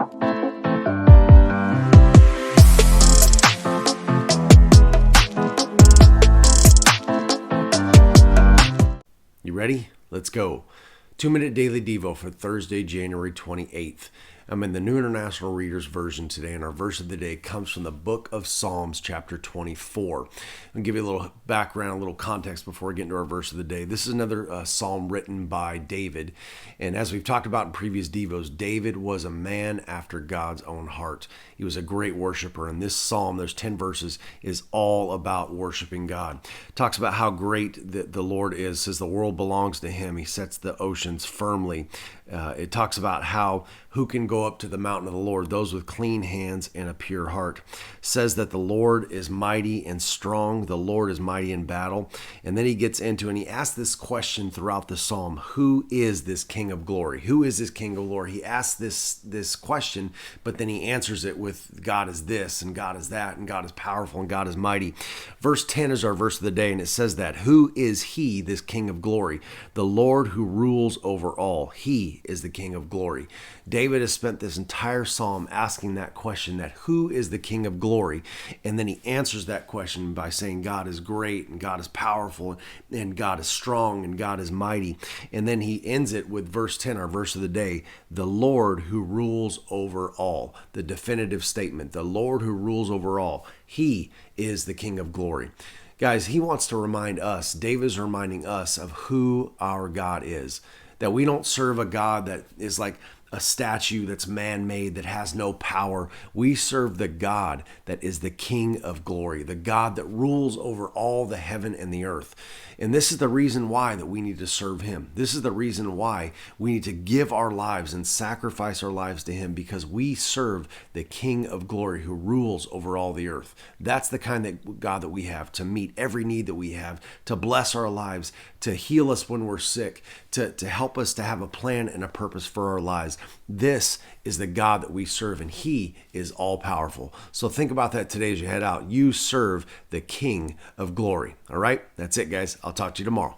You ready? Let's go. 2-minute daily Devo for Thursday, January 28th. I'm in the New International Reader's Version today, and our verse of the day comes from the book of Psalms, chapter 24. I'll give you a little background, a little context before we get into our verse of the day. This is another psalm written by David, and as we've talked about in previous Devos, David was a man after God's own heart. He was a great worshiper, and this psalm, there's 10 verses, is all about worshiping God. It talks about how great the Lord is, says the world belongs to him. He sets the oceans firmly. It talks about how who can go up to the mountain of the Lord? Those with clean hands and a pure heart. Says that the Lord is mighty and strong. The Lord is mighty in battle. And then he gets into, and he asks this question throughout the psalm: who is this King of glory? Who is this King of glory? He asks this question, but then he answers it with God is this, and God is that, and God is powerful, and God is mighty. Verse 10 is our verse of the day, and it says that who is he, this King of glory? The Lord who rules over all. He is the King of glory. David has spent this entire psalm asking that question, that who is the King of glory? And then he answers that question by saying God is great, and God is powerful, and God is strong, and God is mighty. And then he ends it with verse 10, our verse of the day, the Lord who rules over all. The definitive statement, the Lord who rules over all. He is the King of glory. Guys, he wants to remind us, David is reminding us of who our God is. That we don't serve a God that is like a statue that's man-made, that has no power. We serve the God that is the King of glory, the God that rules over all the heaven and the earth. And this is the reason why that we need to serve him. This is the reason why we need to give our lives and sacrifice our lives to him, because we serve the King of glory who rules over all the earth. That's the kind of God that we have, to meet every need that we have, to bless our lives, to heal us when we're sick, to help us to have a plan and a purpose for our lives. This is the God that we serve, and he is all powerful. So think about that today as you head out. You serve the King of glory. All right? That's it, guys. I'll talk to you tomorrow.